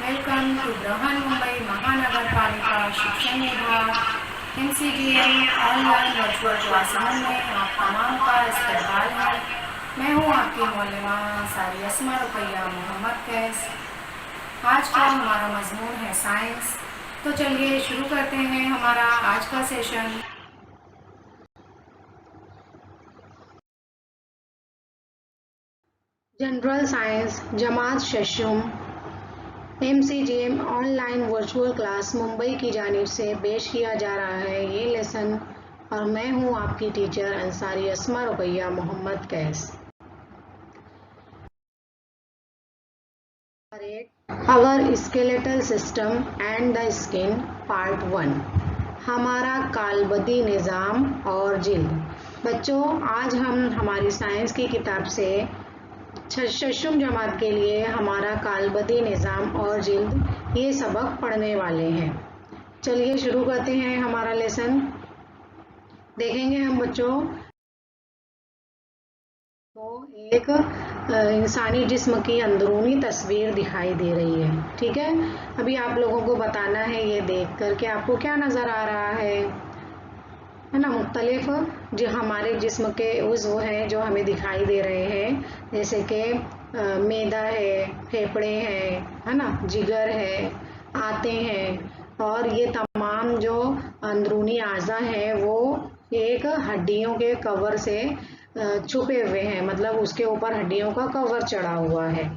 Welcome to Brihan Mumbai महानगर पालिका शिक्षण विभाग MCGM ऑनलाइन वर्चुअल क्लासरूम में आप तमाम का इस्तकबाल है। मैं हूँ आपकी मौलमा अंसारी अस्मा रुकैया मोहम्मद कैस। आज का हमारा मजमून है साइंस। तो चलिए शुरू करते हैं हमारा आज का सेशन। जनरल साइंस जमात शशुम MCGM online virtual class Mumbai की जानिब से पेश किया जा रहा है ये लेसन, और मैं हूँ आपकी teacher Ansari Asma Ruqaiya Mohammad Qais. Our skeletal system and the skin part 1, हमारा कालबदी निज़ाम और जिल्द। बच्चों, आज हम हमारी साइंस की किताब से शशुम जमात के लिए हमारा कालबदी निज़ाम और जिल्द ये सबक पढ़ने वाले हैं। चलिए शुरू करते हैं हमारा लेसन। देखेंगे हम बच्चों तो एक इंसानी जिस्म की अंदरूनी तस्वीर दिखाई दे रही है। ठीक है, अभी आप लोगों को बताना है ये देख कर के आपको क्या नज़र आ रहा है ना। मुख्तलिफ जो हमारे जिस्म के उज़्व हैं जो हमें दिखाई दे रहे हैं, जैसे कि मैदा है, फेफड़े हैं, है ना, जिगर है, आते हैं, और ये तमाम जो अंदरूनी आज़ा हैं वो एक हड्डियों के कवर से छुपे हुए हैं, मतलब उसके ऊपर हड्डियों का कवर चढ़ा हुआ है।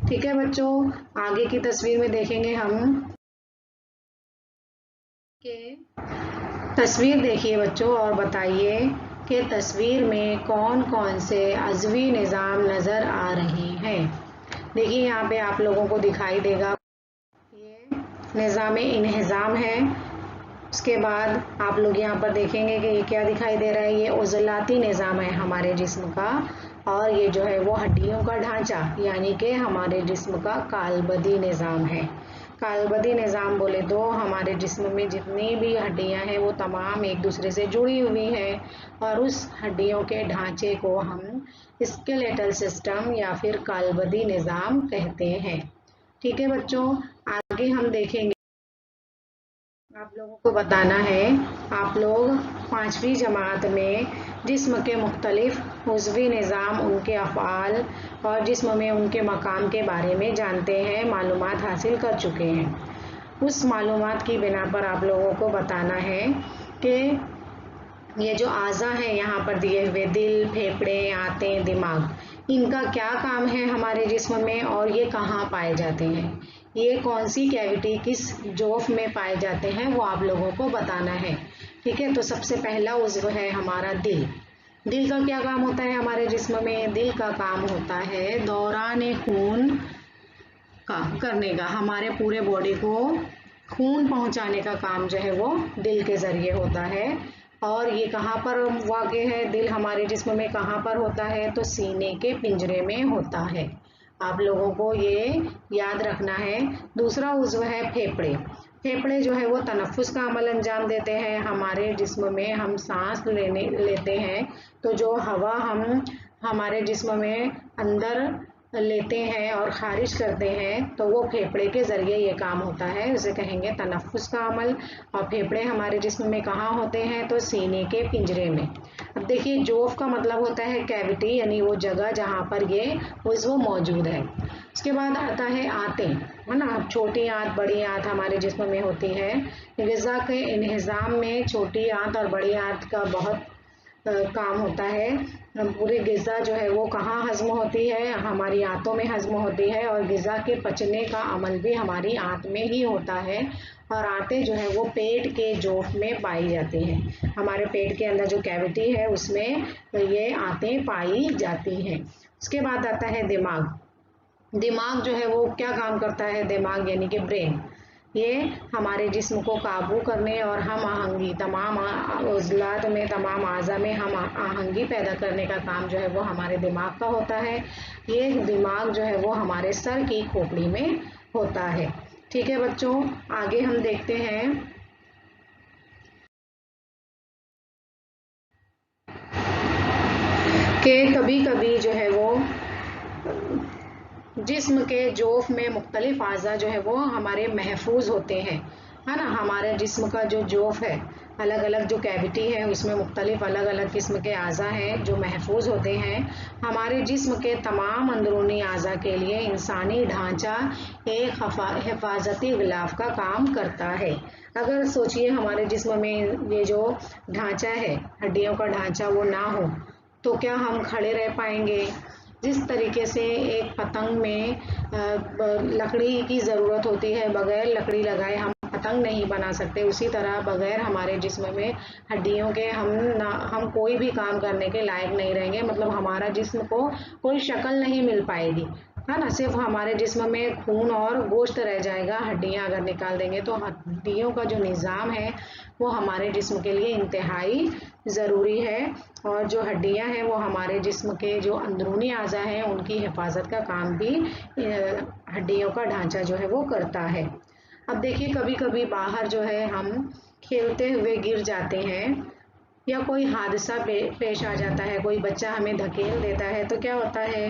ठीक है बच्चों, आगे की तस्वीर में देखेंगे हम कि तस्वीर देखिए बच्चों और बताइए कि तस्वीर में कौन कौन से अज़वी निज़ाम नज़र आ रहे हैं। देखिए यहाँ पे आप लोगों को दिखाई देगा ये निज़ाम इन्हिज़ाम है। उसके बाद आप लोग यहाँ पर देखेंगे कि ये क्या दिखाई दे रहा है, ये उज़लाती निज़ाम है हमारे जिस्म का, और ये जो है वो हड्डियों का ढांचा यानी कि हमारे जिस्म का कालबदी निज़ाम है। कालबदी निज़ाम बोले तो हमारे जिस्म में जितनी भी हड्डियां हैं वो तमाम एक दूसरे से जुड़ी हुई हैं, और उस हड्डियों के ढांचे को हम स्केलेटल सिस्टम या फिर कालबदी निज़ाम कहते हैं। ठीक है बच्चों, आगे हम देखेंगे। आप लोगों को बताना है, आप लोग 5वीं जमात में जिस्म के मुख्तलिफ उज़वी निज़ाम, उनके अफ़आल और जिस्म में उनके मकाम के बारे में जानते हैं, मालूमात हासिल कर चुके हैं। उस मालूमात की बिना पर आप लोगों को बताना है कि ये जो आज़ा हैं यहाँ पर दिए हुए, दिल, फेफड़े, आंतें, दिमाग, इनका क्या काम है हमारे जिस्म में और ये कहाँ पाए जाते हैं, ये कौन सी कैविटी किस जोफ में पाए जाते हैं, वो आप लोगों को बताना है। ठीक है, तो सबसे पहला उज़्व है हमारा दिल। दिल का क्या काम होता है हमारे जिस्म में? दिल का काम होता है दौरान खून का करने का, हमारे पूरे बॉडी को खून पहुंचाने का काम जो है वो दिल के ज़रिए होता है। और ये कहाँ पर वाक़ है दिल हमारे जिस्म में? कहाँ पर होता है? तो सीने के पिंजरे में होता है। आप लोगों को ये याद रखना है। दूसरा उज़्व है फेफड़े। फेफड़े जो है वो तनफ़ुस का अमल अंजाम देते हैं। हमारे जिस्म में हम सांस लेते हैं तो जो हवा हम हमारे जिस्म में अंदर लेते हैं और खारिज करते हैं तो वो फेफड़े के ज़रिए ये काम होता है, उसे कहेंगे तनफ़ुस का अमल। और फेफड़े हमारे जिस्म में कहाँ होते हैं? तो सीने के पिंजरे में। अब देखिए, जोफ का मतलब होता है कैविटी, यानी वो जगह जहाँ पर ये उज़्व मौजूद है। उसके बाद आता है आंतें, है ना। अब छोटी आंत, बड़ी आंत हमारे जिस्म में होती है। ग़िज़ा के इन्हिज़ाम में छोटी आंत और बड़ी आंत का बहुत काम होता है। पूरी ग़िज़ा जो है वो कहाँ हज़म होती है? हमारी आंतों में हज़म होती है, और ग़िज़ा के पचने का अमल भी हमारी आंत में ही होता है। और आंतें जो है वो पेट के जोफ में पाई जाती हैं। हमारे पेट के अंदर जो कैविटी है उसमें ये आंतें पाई जाती हैं। उसके बाद आता है दिमाग। दिमाग जो है वो क्या काम करता है, दिमाग यानी कि ब्रेन, ये हमारे जिस्म को काबू करने और हम आहंगी तमाम उज़लात में, तमाम आज़ा में हम आहंगी पैदा करने का काम जो है वो हमारे दिमाग का होता है। ये दिमाग जो है वो हमारे सर की खोपड़ी में होता है। ठीक है बच्चों, आगे हम देखते हैं कि कभी कभी जो है वो जिस्म के जोफ में मुख्तलिफ आज़ा जो है वो हमारे महफूज होते हैं, है ना। हमारे जिस्म का जो जोफ है, अलग अलग जो कैविटी है उसमें मुख्तलिफ अलग अलग किस्म के आज़ा हैं जो महफूज होते हैं। हमारे जिस्म के तमाम अंदरूनी आज़ा के लिए इंसानी ढांचा एक हिफाजती गिलाफ का काम करता है। अगर सोचिए हमारे जिस्म में ये जो ढांचा है, हड्डियों का ढांचा, वो ना हो तो क्या हम खड़े रह पाएंगे। जिस तरीके से एक पतंग में लकड़ी की ज़रूरत होती है, बगैर लकड़ी लगाए हम पतंग नहीं बना सकते, उसी तरह बगैर हमारे जिस्म में हड्डियों के हम कोई भी काम करने के लायक नहीं रहेंगे। मतलब हमारा जिस्म को कोई शक्ल नहीं मिल पाएगी, है ना। सिर्फ हमारे जिस्म में खून और गोश्त रह जाएगा, हड्डियां अगर निकाल देंगे तो हड्डियों का जो निज़ाम है वो हमारे जिस्म के लिए इंतहाई ज़रूरी है। और जो हड्डियां हैं वो हमारे जिस्म के जो अंदरूनी आज़ा हैं उनकी हिफाजत का काम भी हड्डियों का ढांचा जो है वो करता है। अब देखिए कभी कभी बाहर जो है हम खेलते हुए गिर जाते हैं या कोई हादसा पेश आ जाता है, कोई बच्चा हमें धकेल देता है तो क्या होता है,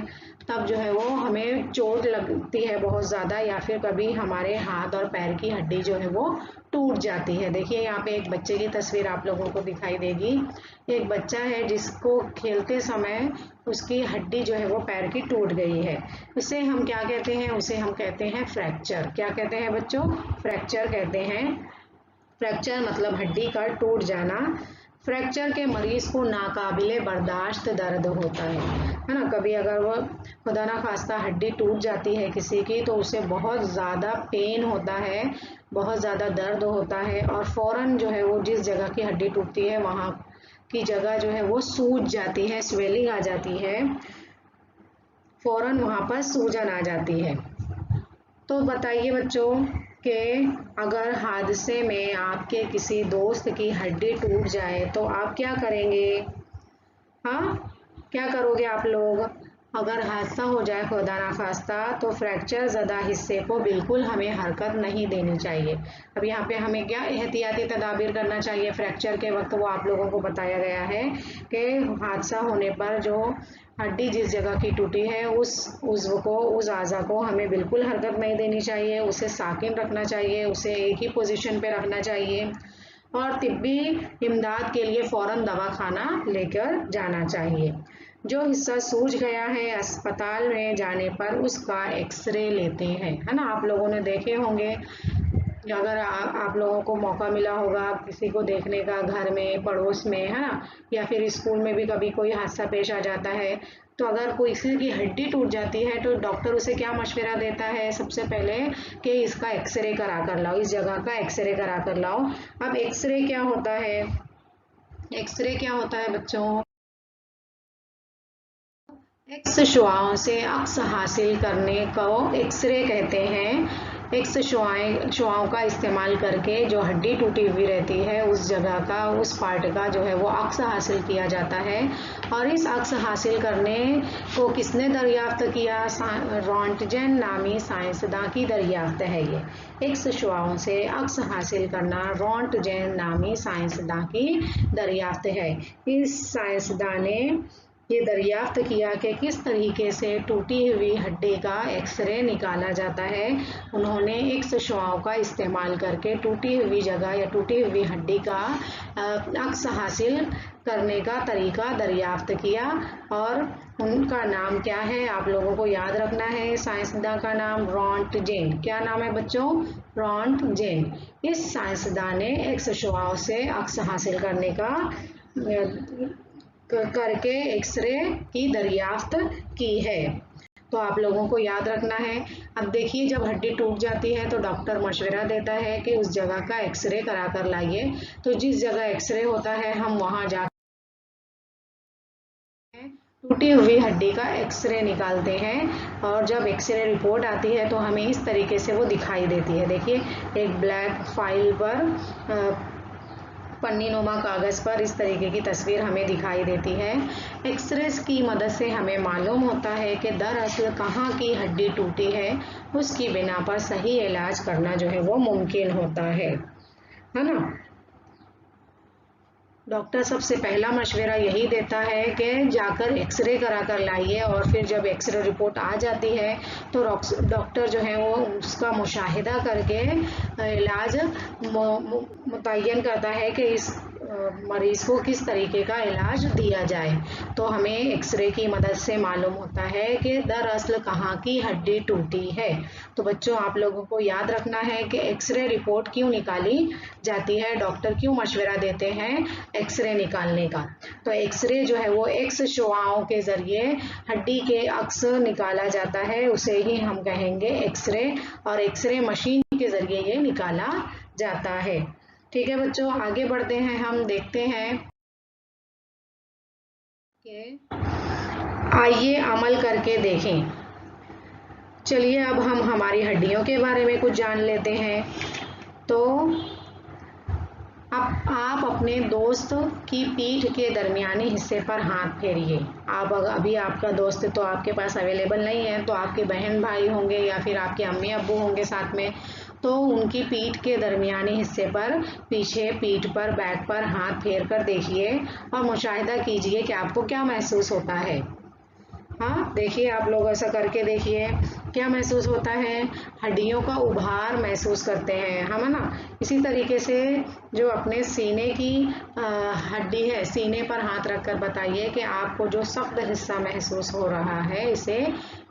तब जो है वो हमें चोट लगती है बहुत ज़्यादा, या फिर कभी हमारे हाथ और पैर की हड्डी जो है वो टूट जाती है। देखिए यहाँ पे एक बच्चे की तस्वीर आप लोगों को दिखाई देगी। एक बच्चा है जिसको खेलते समय उसकी हड्डी जो है वो पैर की टूट गई है। उसे हम क्या कहते हैं, उसे हम कहते हैं फ्रैक्चर। क्या कहते हैं बच्चों, फ्रैक्चर कहते हैं। फ्रैक्चर मतलब हड्डी का टूट जाना। फ्रैक्चर के मरीज को नाकाबिले बर्दाश्त दर्द होता है ना। कभी अगर वो खुदा ना खास्ता हड्डी टूट जाती है किसी की तो उसे बहुत ज़्यादा पेन होता है, बहुत ज़्यादा दर्द होता है, और फ़ौरन जो है वो जिस जगह की हड्डी टूटती है वहाँ की जगह जो है वो सूज जाती है, स्वेलिंग आ जाती है, फ़ौरन वहाँ पर सूजन आ जाती है। तो बताइए बच्चों कि अगर हादसे में आपके किसी दोस्त की हड्डी टूट जाए तो आप क्या करेंगे। हाँ, क्या करोगे आप लोग। अगर हादसा हो जाए खुदा ना खास्ता तो फ्रैक्चर ज़दा हिस्से को बिल्कुल हमें हरकत नहीं देनी चाहिए। अब यहाँ पे हमें क्या एहतियाती तदाबीर करना चाहिए फ्रैक्चर के वक्त, वो आप लोगों को बताया गया है कि हादसा होने पर जो हड्डी जिस जगह की टूटी है उस उज़्व को, उस आज़ा को हमें बिल्कुल हरकत नहीं देनी चाहिए, उसे साकिन रखना चाहिए, उसे एक ही पोजीशन पे रखना चाहिए और तिब्बी इमदाद के लिए फ़ौरन दवाखाना लेकर जाना चाहिए। जो हिस्सा सूज गया है अस्पताल में जाने पर उसका एक्सरे लेते हैं, है ना। आप लोगों ने देखे होंगे, अगर आप लोगों को मौका मिला होगा किसी को देखने का घर में, पड़ोस में, है ना, या फिर स्कूल में भी कभी कोई हादसा पेश आ जाता है तो अगर कोई किसी की हड्डी टूट जाती है तो डॉक्टर उसे क्या मशवरा देता है सबसे पहले कि इसका एक्सरे करा कर लाओ, इस जगह का एक्सरे करा कर लाओ। अब एक्सरे क्या होता है, एक्सरे क्या होता है बच्चों, एक्स शुआओं से अक्स हासिल करने को एक्सरे कहते हैं। एक्स शुआओं का इस्तेमाल करके जो हड्डी टूटी हुई रहती है उस जगह का, उस पार्ट का जो है वो अक्स हासिल किया जाता है। और इस अक्स हासिल करने को किसने दरियाफ्त किया, रॉन्टजेन नामी साइंसदान की दरियाफ्त है ये। एक्स शुआओं से अक्स हासिल करना रॉन्टजेन नामी साइंसदान की दरियाफ्त है। इस साइंसदान ने ये दरियाफ्त किया कि किस तरीके से टूटी हुई हड्डी का एक्सरे निकाला जाता है। उन्होंने एक्स शुआओं का इस्तेमाल करके टूटी हुई जगह या टूटी हुई हड्डी का अक्स हासिल करने का तरीका दरियाफ्त किया और उनका नाम क्या है आप लोगों को याद रखना है। साइंसदान का नाम रॉन्टजेन। क्या नाम है बच्चों, रॉन्टजेन। इस साइंसदान ने एक्स शुआओं से अक्स हासिल करने का करके एक्सरे की दरियाफ्त की है। तो आप लोगों को याद रखना है। अब देखिए जब हड्डी टूट जाती है तो डॉक्टर मशवरा देता है कि उस जगह का एक्सरे करा कर लाइए। तो जिस जगह एक्सरे होता है हम वहां जा टूटी हुई हड्डी का एक्सरे निकालते हैं और जब एक्सरे रिपोर्ट आती है तो हमें इस तरीके से वो दिखाई देती है। देखिए एक ब्लैक फाइल पर पन्नी नुमा कागज़ पर इस तरीके की तस्वीर हमें दिखाई देती है। एक्सरे की मदद से हमें मालूम होता है कि दरअसल कहाँ की हड्डी टूटी है, उसकी बिना पर सही इलाज करना जो है वो मुमकिन होता है ना। डॉक्टर सबसे पहला मशवरा यही देता है कि जाकर एक्सरे करा कर लाइए और फिर जब एक्सरे रिपोर्ट आ जाती है तो डॉक्टर जो है वो उसका मुशाहिदा करके इलाज मुतय्यन करता है कि इस मरीज को किस तरीके का इलाज दिया जाए। तो हमें एक्सरे की मदद से मालूम होता है कि दरअसल कहाँ की हड्डी टूटी है। तो बच्चों आप लोगों को याद रखना है कि एक्सरे रिपोर्ट क्यों निकाली जाती है, डॉक्टर क्यों मशवरा देते हैं एक्सरे निकालने का। तो एक्सरे जो है वो एक्स शुआओं के जरिए हड्डी के अक्स निकाला जाता है, उसे ही हम कहेंगे एक्सरे, और एक्सरे मशीन के जरिए ये निकाला जाता है। ठीक है बच्चों, आगे बढ़ते हैं, हम देखते हैं कि आइए अमल करके देखें। चलिए अब हम हमारी हड्डियों के बारे में कुछ जान लेते हैं। तो अब आप अपने दोस्त की पीठ के दरमियानी हिस्से पर हाथ फेरिए। आप अभी आपका दोस्त तो आपके पास अवेलेबल नहीं है, तो आपके बहन भाई होंगे या फिर आपके अम्मी अब्बू होंगे साथ में, तो उनकी पीठ के दरमियानी हिस्से पर पीछे पीठ पर बैक पर हाथ फेर कर देखिए और मुशाहिदा कीजिए कि आपको क्या महसूस होता है। हाँ देखिए, आप लोग ऐसा करके देखिए क्या महसूस होता है। हड्डियों का उभार महसूस करते हैं हम, है ना। इसी तरीके से जो अपने सीने की हड्डी है, सीने पर हाथ रखकर बताइए कि आपको जो सख्त हिस्सा महसूस हो रहा है इसे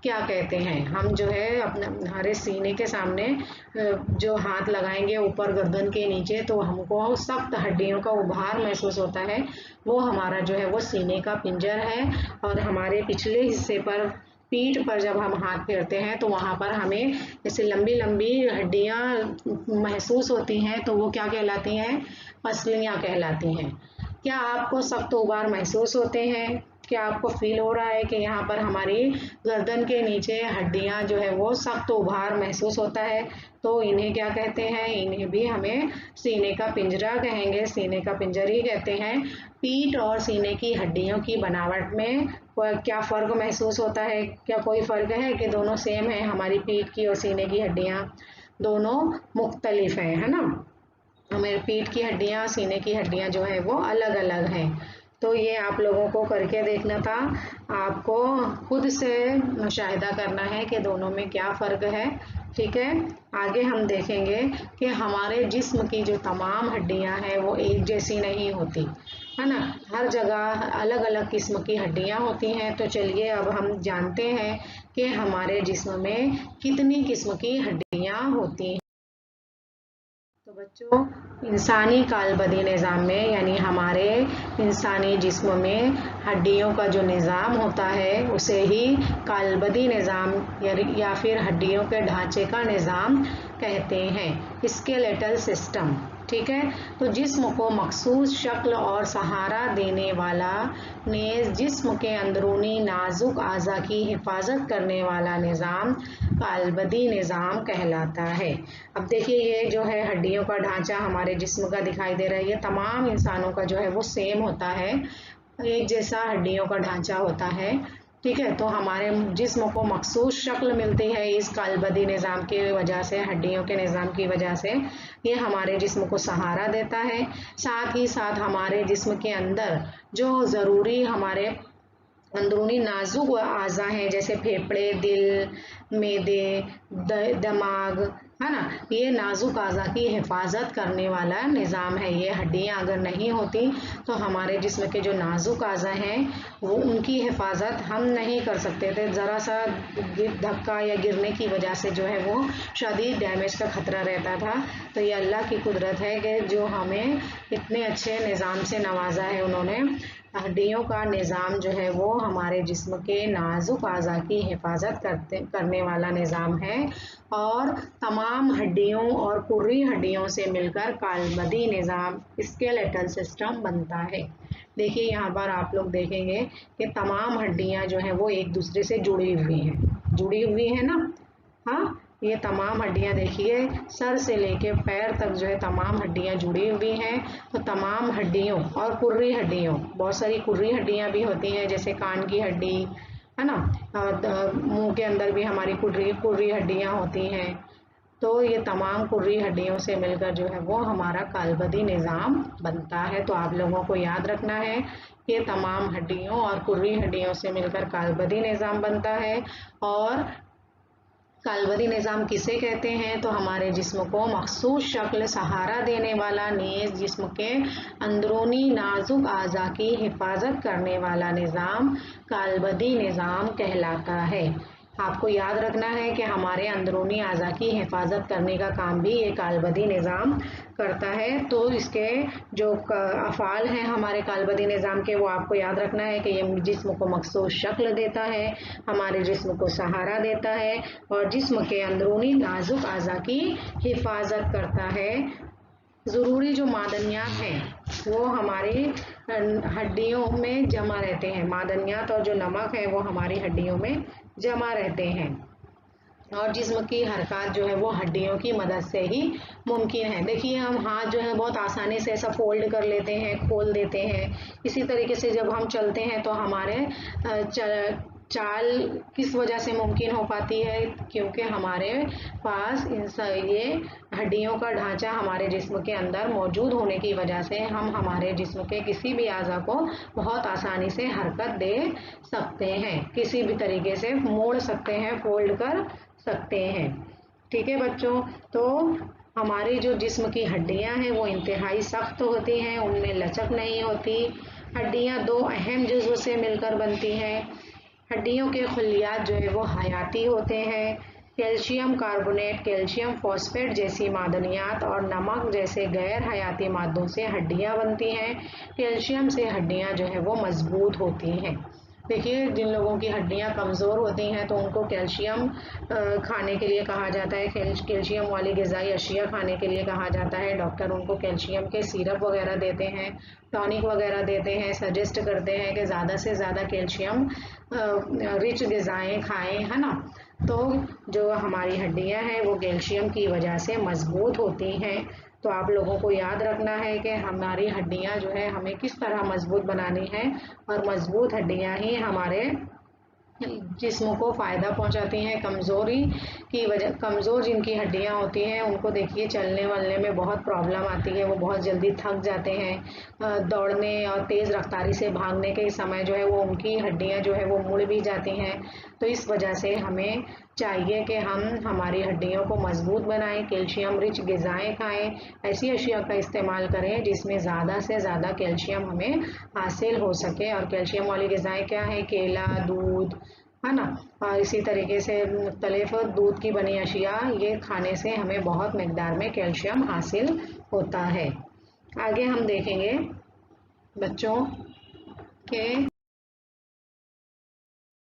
क्या कहते हैं। हम जो है अपने हमारे सीने के सामने जो हाथ लगाएंगे ऊपर गर्दन के नीचे, तो हमको सख्त हड्डियों का उभार महसूस होता है। वो हमारा जो है वो सीने का पिंजर है। और हमारे पिछले हिस्से पर पीठ पर जब हम हाथ फेरते हैं तो वहाँ पर हमें जैसे लंबी लंबी हड्डियाँ महसूस होती हैं, तो वो क्या कहलाती हैं, पसलियाँ कहलाती हैं। क्या आपको सख्त उभार महसूस होते हैं? क्या आपको फील हो रहा है कि यहाँ पर हमारी गर्दन के नीचे हड्डियाँ जो है वो सख्त उभार महसूस होता है? तो इन्हें क्या कहते हैं, इन्हें भी हमें सीने का पिंजरा कहेंगे, सीने का पिंजर ही कहते हैं। पीठ और सीने की हड्डियों की बनावट में क्या फ़र्क महसूस होता है? क्या कोई फ़र्क है कि दोनों सेम है? हमारी पीठ की और सीने की हड्डियाँ दोनों मुख्तलिफ हैं, है ना। हमारे पीठ की हड्डियाँ, सीने की हड्डियाँ जो है वो अलग अलग हैं। तो ये आप लोगों को करके देखना था, आपको खुद से मुशाहिदा करना है कि दोनों में क्या फ़र्क है। ठीक है, आगे हम देखेंगे कि हमारे जिस्म की जो तमाम हड्डियां हैं वो एक जैसी नहीं होती, है ना। हर जगह अलग अलग किस्म की हड्डियां होती हैं। तो चलिए अब हम जानते हैं कि हमारे जिस्म में कितनी किस्म की हड्डियां होती हैं। तो बच्चों, इंसानी कालबदी निज़ाम में यानी हमारे इंसानी जिस्म में हड्डियों का जो निज़ाम होता है उसे ही कालबदी निज़ाम या फिर हड्डियों के ढांचे का निज़ाम कहते हैं, स्केलेटल सिस्टम। ठीक है, तो जिस्म को मखसूस शक्ल और सहारा देने वाला नेज़ जिस्म के अंदरूनी नाजुक आज़ा की हिफाजत करने वाला निज़ाम कालबदी निज़ाम कहलाता है। अब देखिए ये जो है हड्डियों का ढांचा हमारे जिस्म का दिखाई दे रहा है, ये तमाम इंसानों का जो है वो सेम होता है, एक जैसा हड्डियों का ढांचा होता है। ठीक है, तो हमारे जिस्म को मखसूस शक्ल मिलती है इस कालबदी निज़ाम की वजह से, हड्डियों के निज़ाम की वजह से। ये हमारे जिस्म को सहारा देता है। साथ ही साथ हमारे जिस्म के अंदर जो ज़रूरी हमारे अंदरूनी नाजुक आज़ा हैं जैसे फेफड़े, दिल, मेदे, दिमाग, है ना, ये नाजुक आज़ा की हिफाजत करने वाला निज़ाम है। ये हड्डियाँ अगर नहीं होती तो हमारे जिस्म के जो नाजुक आज़ा हैं वो उनकी हिफाजत हम नहीं कर सकते थे। ज़रा सा धक्का या गिरने की वजह से जो है वो शदीद डैमेज का खतरा रहता था। तो ये अल्लाह की कुदरत है कि जो हमें इतने अच्छे निज़ाम से नवाजा है उन्होंने। हड्डियों का निज़ाम जो है वो हमारे जिस्म के नाजुक आज़ा की हिफाजत करने वाला निज़ाम है और तमाम हड्डियों और कुर्री हड्डियों से मिलकर कालबदी निज़ाम स्केलेटल सिस्टम बनता है। देखिए यहाँ पर आप लोग देखेंगे कि तमाम हड्डियाँ जो हैं वो एक दूसरे से जुड़ी हुई है ना। हाँ, ये तमाम हड्डियाँ देखिए सर से लेके पैर तक जो है तमाम हड्डियाँ जुड़ी हुई हैं। तो तमाम हड्डियों और कुर्री हड्डियों, बहुत सारी कुर्री हड्डियाँ भी होती हैं जैसे कान की हड्डी है ना, मुंह के अंदर भी हमारी कुर्री कुर्री हड्डियाँ होती हैं। तो ये तमाम कुर्री हड्डियों से मिलकर जो है वो हमारा कालबदी निज़ाम बनता है। तो आप लोगों को याद रखना है कि तमाम हड्डियों और कुर्री हड्डियों से मिलकर कालबदी निज़ाम बनता है। और कालबदी निज़ाम किसे कहते हैं? तो हमारे जिस्म को मखसूस शक्ल सहारा देने वाला, नीज़ जिस्म के अंदरूनी नाजुक आज़ा की हिफाजत करने वाला निज़ाम कालबदी निज़ाम कहलाता है। आपको याद रखना है कि हमारे अंदरूनी आज़ा की हिफाजत करने का काम भी ये कालबदी निज़ाम करता है। तो इसके जो अफ़ाल हैं हमारे कालबदी निज़ाम के, वो आपको याद रखना है कि ये जिस्म को मखसूस शक्ल देता है, हमारे जिस्म को सहारा देता है और जिस्म के अंदरूनी नाजुक आज़ा की हिफाजत करता है। ज़रूरी जो मादनियात हैं वो हमारी हड्डियों में जमा रहते हैं। मादनियात और जो नमक है वो हमारी हड्डियों में जमा रहते हैं और जिस्म की हरकत जो है वो हड्डियों की मदद से ही मुमकिन है। देखिए हम हाथ जो है बहुत आसानी से ऐसा फोल्ड कर लेते हैं, खोल देते हैं। इसी तरीके से जब हम चलते हैं तो हमारे चाल किस वजह से मुमकिन हो पाती है? क्योंकि हमारे पास ये हड्डियों का ढांचा हमारे जिस्म के अंदर मौजूद होने की वजह से हम हमारे जिस्म के किसी भी आज़ा को बहुत आसानी से हरकत दे सकते हैं, किसी भी तरीके से मोड़ सकते हैं, फोल्ड कर सकते हैं। ठीक है बच्चों, तो हमारी जो जिस्म की हड्डियां हैं वो इंतहाई सख्त होती हैं, उनमें लचक नहीं होती। हड्डियां दो अहम जुज़्व से मिलकर बनती हैं। हड्डियों के खलियात जो है वो हयाती होते हैं। कैल्शियम कार्बोनेट, कैल्शियम फॉस्फेट जैसी मादनियात और नमक जैसे गैर हयाती मादों से हड्डियां बनती हैं। कैल्शियम से हड्डियां जो है वो मजबूत होती हैं। देखिए जिन लोगों की हड्डियां कमज़ोर होती हैं तो उनको कैल्शियम खाने के लिए कहा जाता है, कैल्शियम वाली ग़िज़ाई अशिया खाने के लिए कहा जाता है। डॉक्टर उनको कैल्शियम के सिरप वगैरह देते हैं, टॉनिक वगैरह देते हैं, सजेस्ट करते हैं कि ज़्यादा से ज़्यादा कैल्शियम रिच ग़िज़ाएँ खाएँ, है ना। तो जो हमारी हड्डियां हैं वो कैल्शियम की वजह से मजबूत होती हैं। तो आप लोगों को याद रखना है कि हमारी हड्डियां जो है हमें किस तरह मजबूत बनानी है और मजबूत हड्डियां ही हमारे जिस्म को फ़ायदा पहुंचाती हैं। कमज़ोर जिनकी हड्डियां होती हैं उनको देखिए चलने वलने में बहुत प्रॉब्लम आती है, वो बहुत जल्दी थक जाते हैं। दौड़ने और तेज़ रफ्तारी से भागने के समय जो है वो उनकी हड्डियां जो है वो मुड़ भी जाती हैं। तो इस वजह से हमें चाहिए कि हम हमारी हड्डियों को मजबूत बनाएं, कैल्शियम रिच ग़िज़ाएँ खाएं, ऐसी अशिया का इस्तेमाल करें जिसमें ज़्यादा से ज़्यादा कैल्शियम हमें हासिल हो सके। और कैल्शियम वाली ग़िज़ाएँ क्या है? केला, दूध, है ना। और इसी तरीके से मुख्तलिफ दूध की बनी अशिया, ये खाने से हमें बहुत मिकदार में कैल्शियम हासिल होता है। आगे हम देखेंगे बच्चों के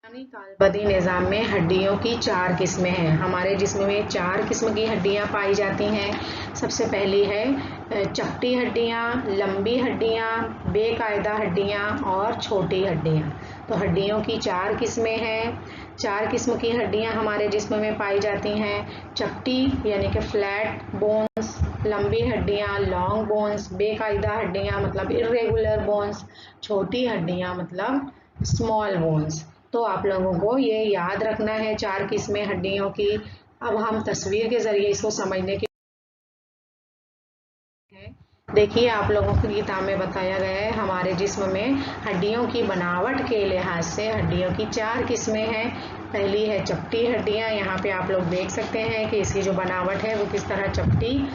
कालबदी निज़ाम में हड्डियों की 4 किस्में हैं। हमारे जिस्म में 4 किस्म की हड्डियां पाई जाती हैं। सबसे पहली है चपटी हड्डियां, लंबी हड्डियां, बेकायदा हड्डियां और छोटी हड्डियां। तो हड्डियों की 4 किस्में हैं। 4 किस्म की हड्डियां हमारे जिस्म में पाई जाती हैं। चपटी यानी कि फ्लैट बोन्स, लंबी हड्डियां लॉन्ग बोन्स, बेकायदा हड्डियां मतलब इर्रेगुलर बोन्स, छोटी हड्डियां मतलब स्मॉल बोन्स। तो आप लोगों को ये याद रखना है 4 किस्में हड्डियों की। अब हम तस्वीर के जरिए इसको समझने की देखिए आप लोगों की किताब में बताया गया है हमारे जिस्म में हड्डियों की बनावट के लिहाज से हड्डियों की 4 किस्में हैं। पहली है चपटी हड्डियां। यहाँ पे आप लोग देख सकते हैं कि इसकी जो बनावट है वो किस तरह चपटी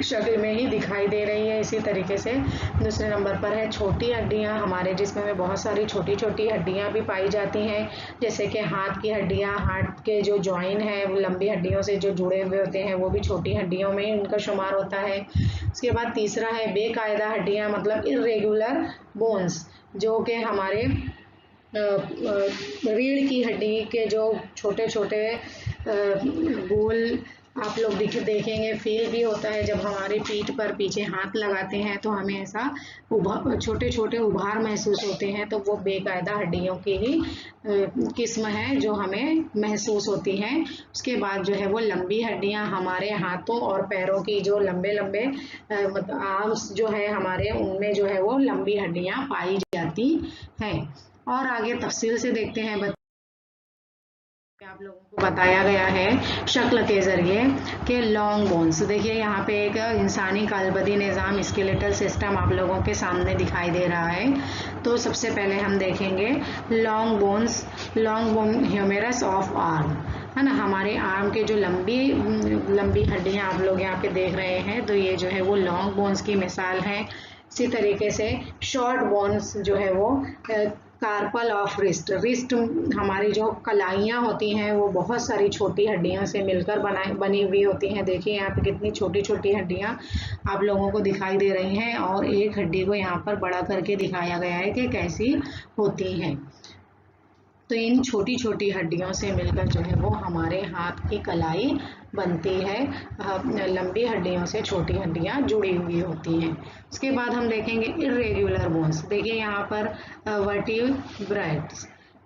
शक्ल में ही दिखाई दे रही है। इसी तरीके से दूसरे नंबर पर है छोटी हड्डियां। हमारे जिस्म में बहुत सारी छोटी छोटी हड्डियां भी पाई जाती हैं, जैसे कि हाथ की हड्डियां, हाथ के जो जॉइन है वो लंबी हड्डियों से जो जुड़े हुए होते हैं वो भी छोटी हड्डियों में उनका शुमार होता है। उसके बाद तीसरा है बेकायदा हड्डियां मतलब इर्रेगुलर बोन्स, जो कि हमारे रीढ़ की हड्डी के जो छोटे छोटे गोल आप लोग देखेंगे फील भी होता है जब हमारे पीठ पर पीछे हाथ लगाते हैं तो हमें ऐसा छोटे छोटे उभार महसूस होते हैं, तो वो बेकायदा हड्डियों की ही किस्म है जो हमें महसूस होती हैं। उसके बाद जो है वो लंबी हड्डियां हमारे हाथों और पैरों की, जो लंबे लंबे मतलब आर्म्स जो है हमारे, उनमें जो है वो लंबी हड्डियां पाई जाती हैं। और आगे तफसील से देखते हैं। आप लोगों को बताया गया है शक्ल के जरिए कि लॉन्ग बोन्स। देखिए यहाँ पे एक इंसानी कालबदी निज़ाम स्केलेटल सिस्टम आप लोगों के सामने दिखाई दे रहा है। तो सबसे पहले हम देखेंगे long bones. Long bone humerus of arm, है ना, हमारे आर्म के जो लंबी लंबी हड्डियां आप लोग यहाँ पे देख रहे हैं, तो ये जो है वो लॉन्ग बोन्स की मिसाल है। इसी तरीके से शॉर्ट बोन्स जो है वो कार्पल ऑफ रिस्ट। रिस्ट हमारी जो कलाइयाँ होती हैं वो बहुत सारी छोटी हड्डियों से मिलकर बनी हुई होती हैं। देखिए यहाँ पे कितनी छोटी छोटी हड्डियाँ आप लोगों को दिखाई दे रही हैं, और एक हड्डी को यहाँ पर बड़ा करके दिखाया गया है कि कैसी होती हैं। तो इन छोटी छोटी हड्डियों से मिलकर जो है वो हमारे हाथ की कलाई बनती है। लंबी हड्डियों से छोटी हड्डियां जुड़ी हुई होती हैं। उसके बाद हम देखेंगे इर्रेगुलर बोन्स। देखिए यहाँ पर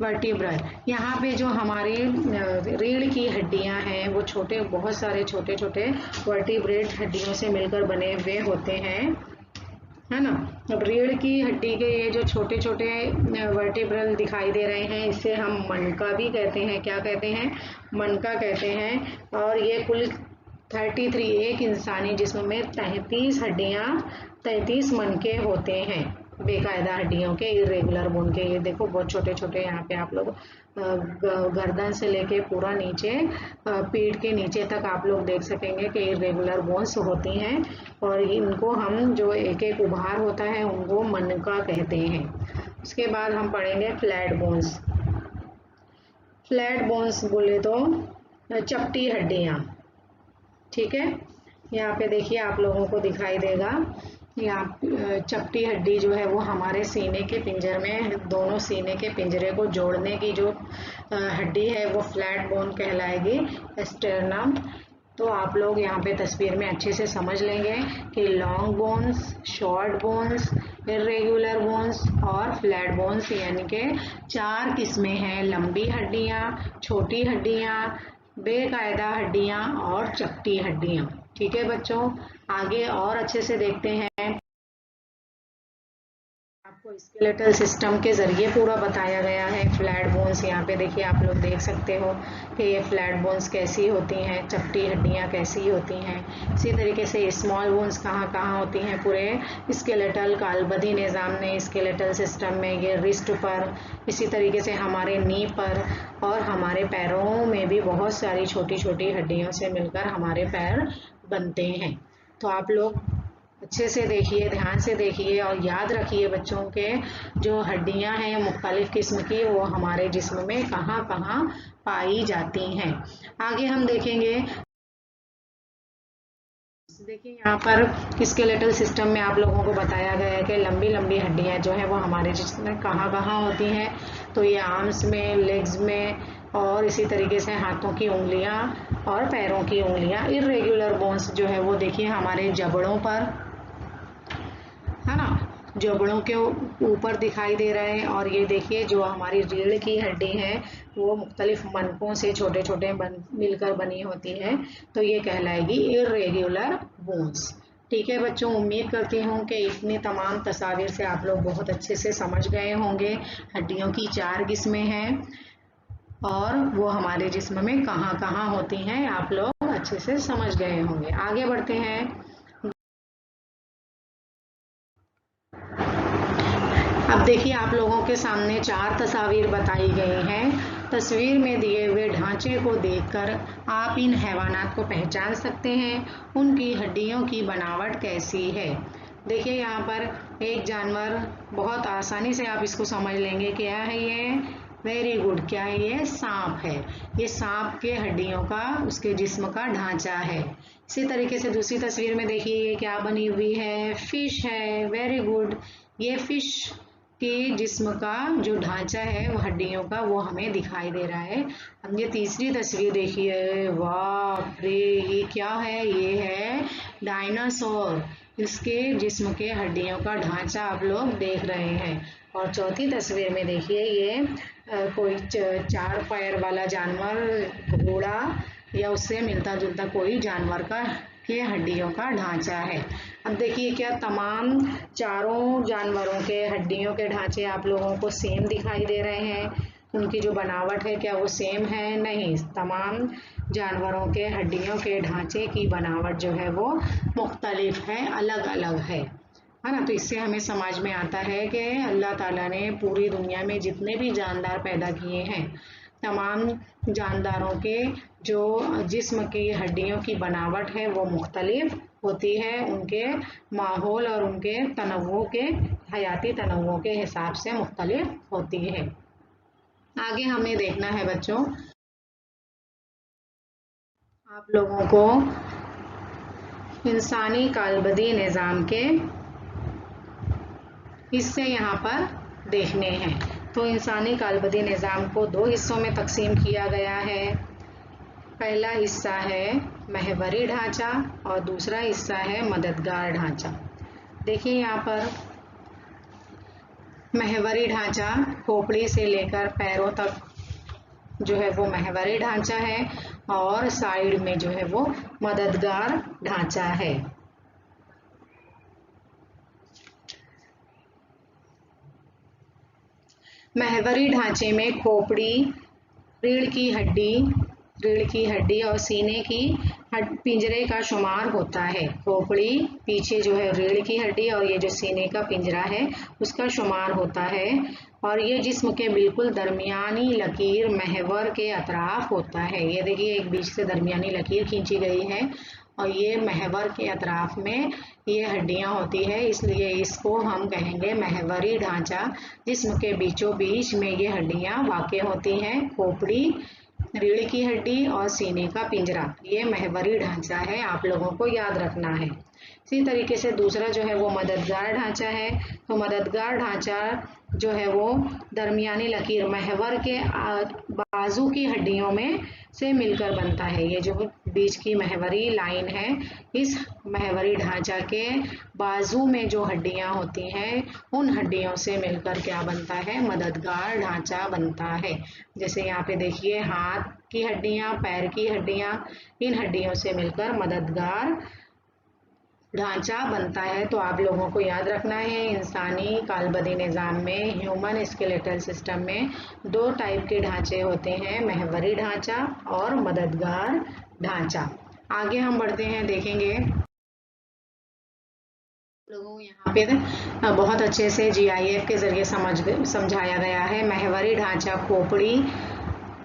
वर्टिब्राई, यहाँ पे जो हमारे रीढ़ की हड्डियां हैं वो बहुत सारे छोटे छोटे वर्टिब्रेट हड्डियों से मिलकर बने हुए होते हैं, है ना। अब रीढ़ की हड्डी के ये जो छोटे छोटे वर्टिब्रल दिखाई दे रहे हैं, इसे हम मनका भी कहते हैं। क्या कहते हैं? मनका कहते हैं। और ये कुल 33, एक इंसानी जिस्म में 33 हड्डियां, 33 मनके होते हैं बेकायदा हड्डियों के, इरेगुलर बोन के। ये देखो बहुत छोटे छोटे, यहाँ पे आप लोग गर्दन से लेके पूरा नीचे पीठ के नीचे तक आप लोग देख सकेंगे कि इरेगुलर बोन्स होती हैं, और इनको हम जो एक एक उभार होता है उनको मनका कहते हैं। उसके बाद हम पढ़ेंगे फ्लैट बोन्स। फ्लैट बोन्स बोले तो चपटी हड्डियाँ, ठीक है। यहाँ पे देखिए आप लोगों को दिखाई देगा, यहाँ चपटी हड्डी जो है वो हमारे सीने के पिंजर में, दोनों सीने के पिंजरे को जोड़ने की जो हड्डी है वो फ्लैट बोन कहलाएगी, स्टेरनम। तो आप लोग यहाँ पे तस्वीर में अच्छे से समझ लेंगे कि long bones, short bones, irregular bones और फ्लैट बोन्स, यानी कि 4 किस्में हैं। लंबी हड्डियाँ, छोटी हड्डियाँ, बेकायदा हड्डियाँ और चपटी हड्डियाँ। ठीक है बच्चों, आगे और अच्छे से देखते हैं। आपको स्केलेटल सिस्टम के जरिए पूरा बताया गया है। फ्लैट बोन्स, यहाँ पे देखिए आप लोग देख सकते हो कि ये फ्लैट बोन्स कैसी होती हैं, चपटी हड्डियाँ कैसी होती हैं। इसी तरीके से स्मॉल बोन्स कहाँ कहाँ होती हैं पूरे स्केलेटल कालबदी निज़ाम ने स्केलेटल सिस्टम में, ये रिस्ट पर, इसी तरीके से हमारे नी पर और हमारे पैरों में भी बहुत सारी छोटी छोटी हड्डियों से मिलकर हमारे पैर बनते हैं। तो आप लोग अच्छे से देखिए, ध्यान से देखिए और याद रखिए बच्चों के जो हड्डियां हैं मुख्तलिफ किस्म की, वो हमारे जिस्म में कहाँ कहाँ पाई जाती हैं। आगे हम देखेंगे। देखिए यहाँ पर स्केलेटल सिस्टम में आप लोगों को बताया गया है कि लंबी लंबी हड्डियां जो है वो हमारे जिस्म में कहाँ कहाँ होती हैं। तो ये आर्म्स में, लेग्स में, और इसी तरीके से हाथों की उंगलियां और पैरों की उंगलियां। इर्रेगुलर बोन्स जो है वो देखिए हमारे जबड़ों पर, है ना, जबड़ों के ऊपर दिखाई दे रहे हैं। और ये देखिए जो हमारी रीढ़ की हड्डी है वो मुख्तलिफ मनकों से छोटे छोटे मिलकर बनी होती है, तो ये कहलाएगी इर्रेगुलर बोन्स। ठीक है बच्चों, उम्मीद करती हूँ कि इतनी तमाम तस्वीर से आप लोग बहुत अच्छे से समझ गए होंगे। हड्डियों की 4 किस्में हैं और वो हमारे जिस्म में कहाँ कहाँ होती हैं, आप लोग अच्छे से समझ गए होंगे। आगे बढ़ते हैं। अब देखिए आप लोगों के सामने 4 तस्वीर बताई गई हैं। तस्वीर में दिए हुए ढांचे को देखकर आप इन हैवानात को पहचान सकते हैं, उनकी हड्डियों की बनावट कैसी है। देखिए यहाँ पर एक जानवर, बहुत आसानी से आप इसको समझ लेंगे। क्या है ये? वेरी गुड, क्या है ये? सांप है। ये सांप के हड्डियों का, उसके जिस्म का ढांचा है। इसी तरीके से दूसरी तस्वीर में देखिए ये क्या बनी हुई है? फिश है। वेरी गुड, ये फिश के जिस्म का जो ढांचा है वो हड्डियों का, वो हमें दिखाई दे रहा है। अब ये तीसरी तस्वीर देखिए, वाह ये क्या है? ये है डायनासोर। इसके जिस्म के हड्डियों का ढांचा आप लोग देख रहे हैं। और चौथी तस्वीर में देखिए, ये कोई 4 पैर वाला जानवर, घोड़ा या उससे मिलता जुलता कोई जानवर का के हड्डियों का ढांचा है। अब देखिए, क्या तमाम चारों जानवरों के हड्डियों के ढांचे आप लोगों को सेम दिखाई दे रहे हैं? उनकी जो बनावट है क्या वो सेम है? नहीं, तमाम जानवरों के हड्डियों के ढांचे की बनावट जो है वो मुख्तलिफ है, अलग अलग है ना। तो इससे हमें समझ में आता है कि अल्लाह ताला ने पूरी दुनिया में जितने भी जानदार पैदा किए हैं, तमाम जानदारों के जो जिस्म की हड्डियों की बनावट है वो मुख्तलिफ होती है, उनके माहौल और उनके तनव्वुह के, हयाती तनव्वुह के हिसाब से मुख्तलिफ होती है। आगे हमें देखना है बच्चों, आप लोगों को इंसानी कालबदी निज़ाम के हिस्से यहाँ पर देखने हैं। तो इंसानी कालबदी निज़ाम को 2 हिस्सों में तकसीम किया गया है। पहला हिस्सा है महवरी ढांचा और दूसरा हिस्सा है मददगार ढांचा। देखिए यहाँ पर महवरी ढांचा खोपड़ी से लेकर पैरों तक जो है वो महवरी ढांचा है और साइड में जो है वो मददगार ढांचा है। महवरी ढांचे में खोपड़ी, रीढ़ की हड्डी और सीने की पिंजरे का शुमार होता है। खोपड़ी, पीछे जो है रीढ़ की हड्डी और ये जो सीने का पिंजरा है उसका शुमार होता है। और ये जिस्म के बिल्कुल दरमियानी लकीर महवर के अतराफ होता है। ये देखिए, एक बीच से दरमियानी लकीर खींची गई है और ये महवर के अतराफ में ये हड्डियां होती है, इसलिए इसको हम कहेंगे महवरी ढांचा। जिस्म के बीचों बीच में ये हड्डियां वाक़ होती हैं। खोपड़ी, रीढ़ की हड्डी और सीने का पिंजरा, ये महवरी ढांचा है, आप लोगों को याद रखना है। इसी तरीके से दूसरा जो है वो मददगार ढांचा है। तो मददगार ढांचा जो है वो दरमियानी लकीर महवर के बाजू की हड्डियों में से मिलकर बनता है। ये जो बीच की महवरी लाइन है, इस महवरी ढांचा के बाजू में जो हड्डियां होती हैं उन हड्डियों से मिलकर क्या बनता है? मददगार ढांचा बनता है। जैसे यहाँ पे देखिए, हाथ की हड्डियां, पैर की हड्डियां, इन हड्डियों से मिलकर मददगार ढांचा बनता है। तो आप लोगों को याद रखना है, इंसानी कालबदी निज़ाम में, ह्यूमन स्केलेटल सिस्टम में 2 टाइप के ढांचे होते हैं, महवरी ढांचा और मददगार ढांचा। आगे हम बढ़ते हैं, देखेंगे लोगों यहाँ पे बहुत अच्छे से GIF के जरिए समझाया गया है। महवरी ढांचा खोपड़ी,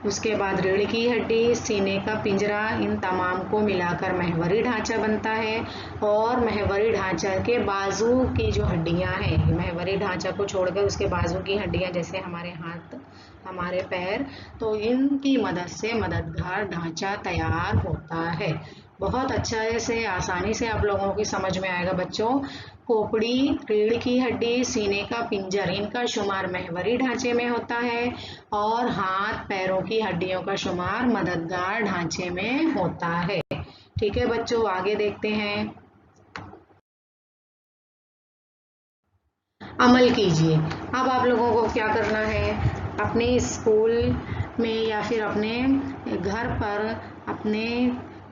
उसके बाद रीढ़ की हड्डी, सीने का पिंजरा, इन तमाम को मिलाकर महवरी ढांचा बनता है। और महवरी ढांचा के बाजू की जो हड्डियां हैं, महवरी ढांचा को छोड़कर उसके बाजू की हड्डियां, जैसे हमारे हाथ, हमारे पैर, तो इनकी मदद से मददगार ढांचा तैयार होता है। बहुत अच्छा से, आसानी से आप लोगों की समझ में आएगा बच्चों। खोपड़ी, रीढ़ की हड्डी, सीने का पिंजर, इनका शुमार महवरी ढांचे में होता है और हाथ पैरों की हड्डियों का शुमार मददगार ढांचे में होता है। ठीक है बच्चों, आगे देखते हैं। अमल कीजिए। अब आप लोगों को क्या करना है? अपने स्कूल में या फिर अपने घर पर अपने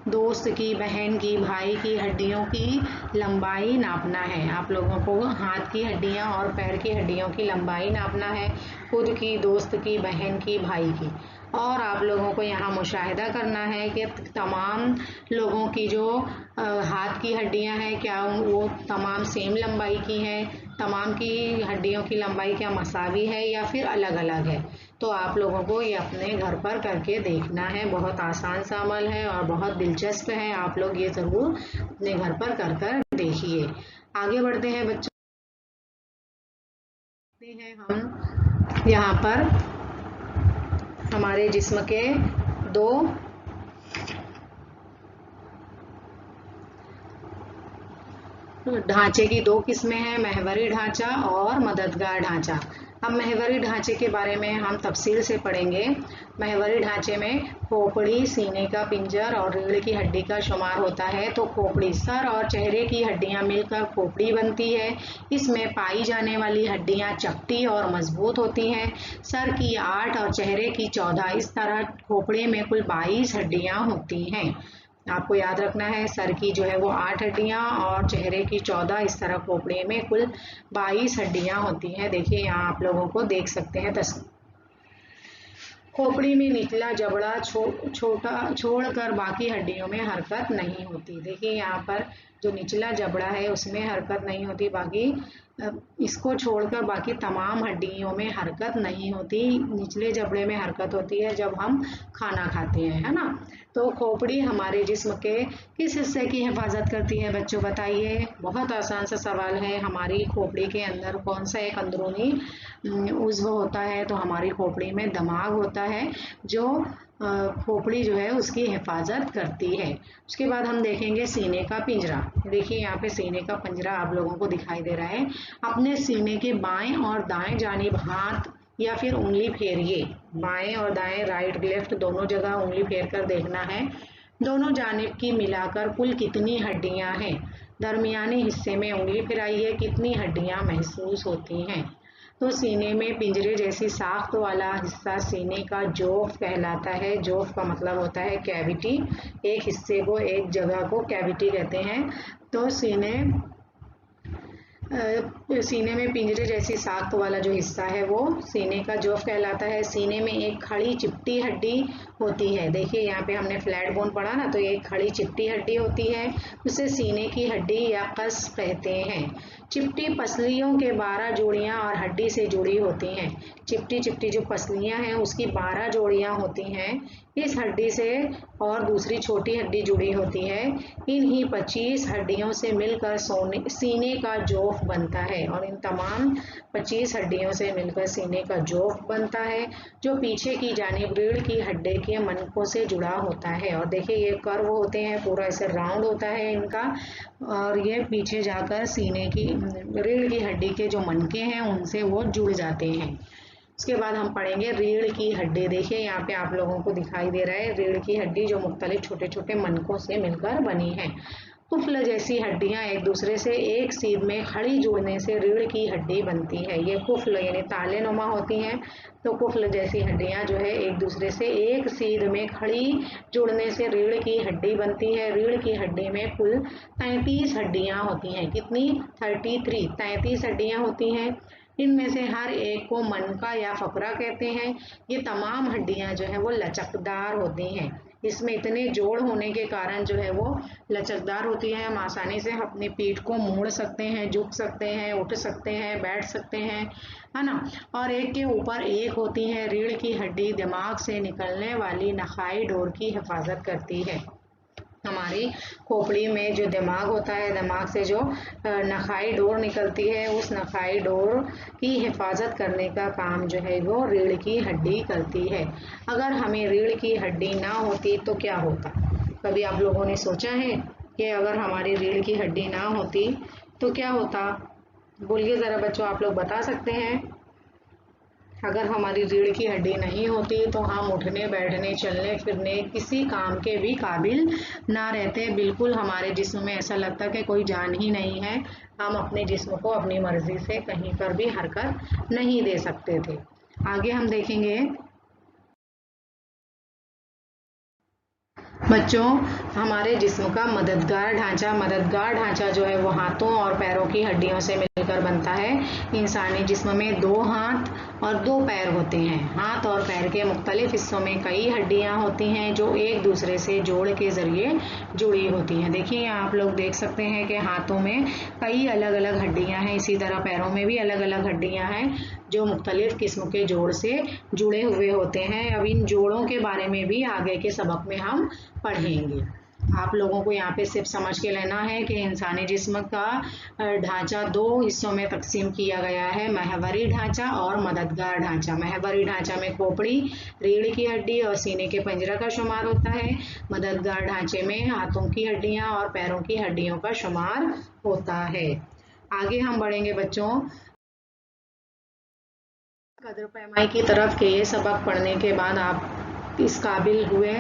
दोस्त की, बहन की, भाई की हड्डियों की लंबाई नापना है। आप लोगों को हाथ की हड्डियां और पैर की हड्डियों की लंबाई नापना है, खुद की, दोस्त की, बहन की, भाई की। और आप लोगों को यहाँ मुशाहिदा करना है कि तमाम लोगों की जो हाथ की हड्डियां हैं क्या वो तमाम सेम लंबाई की हैं, तमाम की हड्डियों की लंबाई क्या मसावी है या फिर अलग अलग है। तो आप लोगों को ये अपने घर पर करके देखना है। बहुत आसान सा अमल है और बहुत दिलचस्प है, आप लोग ये ज़रूर अपने घर पर कर देखिए। आगे बढ़ते हैं बच्चों, हम यहाँ पर हमारे जिस्म के 2 ढांचे की दो किस्में हैं, महवरी ढांचा और मददगार ढांचा। अब महवरी ढांचे के बारे में हम तफसील से पढ़ेंगे। महवरी ढांचे में खोपड़ी, सीने का पिंजर और रीढ़ की हड्डी का शुमार होता है। तो खोपड़ी, सर और चेहरे की हड्डियां मिलकर खोपड़ी बनती है। इसमें पाई जाने वाली हड्डियां चपटी और मजबूत होती हैं। सर की 8 और चेहरे की 14, इस तरह खोपड़ी में कुल 22 हड्डियां होती हैं। आपको याद रखना है, सर की जो है वो 8 हड्डियां और चेहरे की 14, इस तरह खोपड़ी में कुल 22 हड्डियां होती हैं। देखिए यहाँ आप लोगों को देख सकते हैं खोपड़ी में निचला जबड़ा छोड़कर बाकी हड्डियों में हरकत नहीं होती। देखिए यहाँ पर जो निचला जबड़ा है उसमें हरकत नहीं होती, बाकी इसको छोड़कर बाकी तमाम हड्डियों में हरकत नहीं होती। निचले जबड़े में हरकत होती है जब हम खाना खाते हैं, है ना। तो खोपड़ी हमारे जिस्म के किस हिस्से की हिफाजत करती है बच्चों, बताइए। बहुत आसान सा सवाल है। हमारी खोपड़ी के अंदर कौन सा एक अंदरूनी उज़्व होता है? तो हमारी खोपड़ी में दिमाग होता है जो खोपड़ी जो है उसकी हिफाजत करती है। उसके बाद हम देखेंगे सीने का पिंजरा। देखिए यहाँ पे सीने का पिंजरा आप लोगों को दिखाई दे रहा है। अपने सीने के बाएं और दाएं जानिब हाथ या फिर उंगली फेरिए। बाएं और दाएं, राइट लेफ्ट दोनों जगह उंगली फेर कर देखना है। दोनों जानिब की मिलाकर कुल कितनी हड्डियां हैं? दरमियाने हिस्से में उंगली फिराइए, कितनी हड्डियां महसूस होती हैं? तो सीने में पिंजरे जैसी साख्त वाला हिस्सा सीने का जोफ कहलाता है। जोफ का मतलब होता है कैविटी। एक हिस्से को, एक जगह को कैविटी कहते हैं। तो सीने में पिंजरे जैसी साख्त वाला जो हिस्सा है वो सीने का जोफ कहलाता है। सीने में एक खड़ी चिपटी हड्डी होती है। देखिए यहाँ पे हमने फ्लैट बोन पढ़ा ना, तो एक खड़ी चिपटी हड्डी होती है, उसे सीने की हड्डी या कस कहते हैं। चिपटी पसलियों के 12 जोड़ियां और हड्डी से जुड़ी होती हैं। चिपटी चिपटी जो पसलियां हैं उसकी 12 जोड़ियां होती हैं। इस हड्डी से और दूसरी छोटी हड्डी जुड़ी होती है। इन्हीं 25 हड्डियों से मिलकर सीने का जोफ बनता है और इन तमाम 25 हड्डियों से मिलकर सीने का जोफ बनता है, जो पीछे की जानिब रीढ़ की हड्डी के मनकों से जुड़ा होता है। और देखिए ये कर्व होते हैं, पूरा ऐसे राउंड होता है इनका, और ये पीछे जाकर सीने की रीढ़ की हड्डी के जो मनके हैं उनसे वो जुड़ जाते हैं। उसके बाद हम पढ़ेंगे रीढ़ की हड्डी। देखिए यहाँ पे आप लोगों को दिखाई दे रहा है रीढ़ की हड्डी जो मुख्तलिफ छोटे छोटे मनकों से मिलकर बनी है। कुफल जैसी हड्डियां एक दूसरे से एक सीध में खड़ी जुड़ने से रीढ़ की हड्डी बनती है। ये कुफल यानी ताले नुमा होती हैं। तो कुफल जैसी हड्डियां जो है एक दूसरे से एक सीध में खड़ी जुड़ने से रीढ़ की हड्डी बनती है। रीढ़ की हड्डी में कुल 33 हड्डियां होती हैं। कितनी? 33 हड्डियां होती हैं। इनमें से हर एक को मनका या फकरा कहते हैं। ये तमाम हड्डियां जो है वो लचकदार होती हैं। इसमें इतने जोड़ होने के कारण जो है वो लचकदार होती है। हम आसानी से अपनी पीठ को मोड़ सकते हैं, झुक सकते हैं, उठ सकते हैं, बैठ सकते हैं, है ना। और एक के ऊपर एक होती है। रीढ़ की हड्डी दिमाग से निकलने वाली नखाई डोर की हिफाजत करती है। हमारी खोपड़ी में जो दिमाग होता है, दिमाग से जो नखाई डोर निकलती है, उस नखाई डोर की हिफाजत करने का काम जो है वो रीढ़ की हड्डी करती है। अगर हमें रीढ़ की हड्डी ना होती तो क्या होता? कभी आप लोगों ने सोचा है कि अगर हमारी रीढ़ की हड्डी ना होती तो क्या होता? बोलिए ज़रा बच्चों, आप लोग बता सकते हैं। अगर हमारी रीढ़ की हड्डी नहीं होती तो हम उठने बैठने चलने फिरने किसी काम के भी काबिल ना रहते। बिल्कुल हमारे जिस्म में ऐसा लगता कि कोई जान ही नहीं है। हम अपने जिस्म को अपनी मर्जी से कहीं पर भी हरकत नहीं दे सकते थे। आगे हम देखेंगे बच्चों हमारे जिस्म का मददगार ढांचा जो है वो हाथों और पैरों की हड्डियों से मिलकर बनता है। इंसानी जिस्म में 2 हाथ और 2 पैर होते हैं। हाथ और पैर के मुख्तलिफ हिस्सों में कई हड्डियां होती हैं जो एक दूसरे से जोड़ के जरिए जुड़ी होती हैं। देखिए यहाँ आप लोग देख सकते हैं कि हाथों में कई अलग अलग हड्डियां हैं, इसी तरह पैरों में भी अलग अलग हड्डियां हैं जो मुख्तलिफ किस्म के जोड़ से जुड़े हुए होते हैं। अब इन जोड़ों के बारे में भी आगे के सबक में हम पढ़ेंगे। आप लोगों को यहाँ पे सिर्फ समझ के लेना है कि इंसानी जिस्म का ढांचा दो हिस्सों में तकसीम किया गया है, महवरी ढांचा और मददगार ढांचा। महवरी ढांचा में खोपड़ी, रीढ़ की हड्डी और सीने के पंजरा का शुमार होता है। मददगार ढांचे में हाथों की हड्डियां और पैरों की हड्डियों का शुमार होता है। आगे हम बढ़ेंगे बच्चों कदर पैमाई की तरफ के ये सबक पढ़ने के बाद आप इस काबिल हुए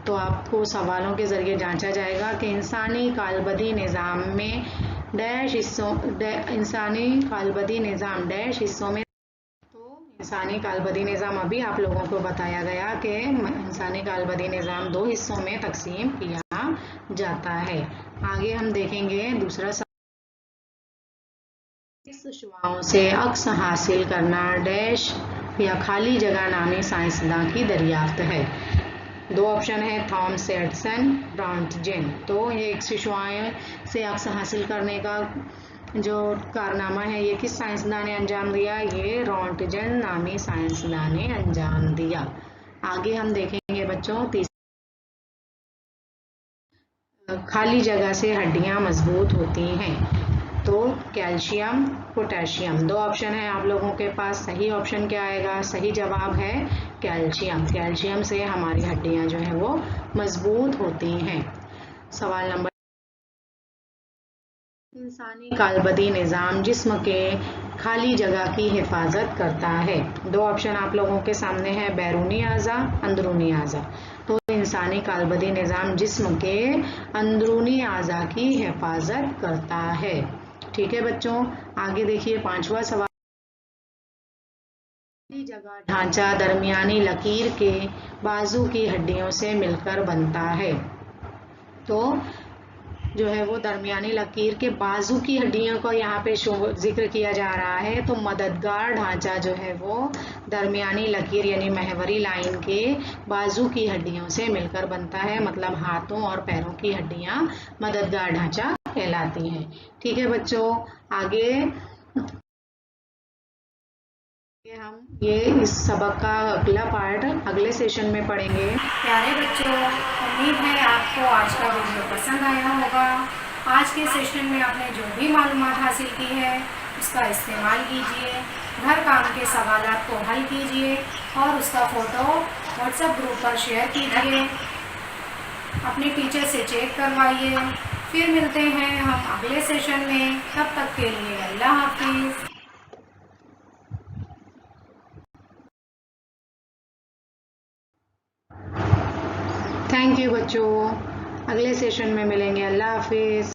तो आपको सवालों के ज़रिए जांचा जाएगा कि इंसानी कालबदी निज़ाम में डैश हिस्सों इंसानी कालबदी निज़ाम डैश हिस्सों में। तो इंसानी कालबदी निज़ाम अभी आप लोगों को बताया गया कि इंसानी कालबदी निज़ाम दो हिस्सों में तकसीम किया जाता है। आगे हम देखेंगे दूसरा शुआओं से अक्स हासिल करना डैश या खाली जगह नामी साइंसदां की दरियाफ्त है। दो ऑप्शन है थॉमस एडिसन, रॉन्टजेन। तो ये एक शिशुआएं से अक्स हासिल करने का जो कारनामा है ये किस साइंसदान ने अंजाम दिया? ये रॉन्टजेन नामी साइंसदान ने अंजाम दिया। आगे हम देखेंगे बच्चों खाली जगह से हड्डियां मजबूत होती हैं। तो कैल्शियम, पोटेशियम। दो ऑप्शन है आप लोगों के पास, सही ऑप्शन क्या आएगा? सही जवाब है कैल्शियम। कैल्शियम से हमारी हड्डियां जो है वो मजबूत होती हैं। सवाल नंबर इंसानी कालबदी निज़ाम जिस्म के खाली जगह की हिफाजत करता है। दो ऑप्शन आप लोगों के सामने है, बैरूनी आज़ा, अंदरूनी आज़ा। तो इंसानी कालबदी निज़ाम जिस्म के अंदरूनी आज़ा की हिफाजत करता है। ठीक है बच्चों, आगे देखिए पांचवा सवाल। खाली जगह ढांचा दरमियानी लकीर के बाजू की हड्डियों से मिलकर बनता है। तो जो है वो दरमियानी लकीर के बाजू की हड्डियों को यहाँ पे जिक्र किया जा रहा है। तो मददगार ढांचा जो है वो दरमियानी लकीर यानी महवरी लाइन के बाजू की हड्डियों से मिलकर बनता है, मतलब हाथों और पैरों की हड्डियां मददगार ढांचा कहलाती हैं। ठीक है बच्चों, आगे हम ये इस सबक का अगला पार्ट अगले सेशन में पढ़ेंगे। प्यारे बच्चों, उम्मीद है आपको आज का वीडियो पसंद आया होगा। आज के सेशन में आपने जो भी मालूमात हासिल की है उसका इस्तेमाल कीजिए, घर काम के सवालात को हल कीजिए और उसका फ़ोटो व्हाट्सएप ग्रुप पर शेयर कीजिए, अपने टीचर से चेक करवाइए। फिर मिलते हैं हम अगले सेशन में, तब तक के लिए अल्लाह हाफिज़। थैंक यू बच्चों, अगले सेशन में मिलेंगे। अल्लाह हाफिज़।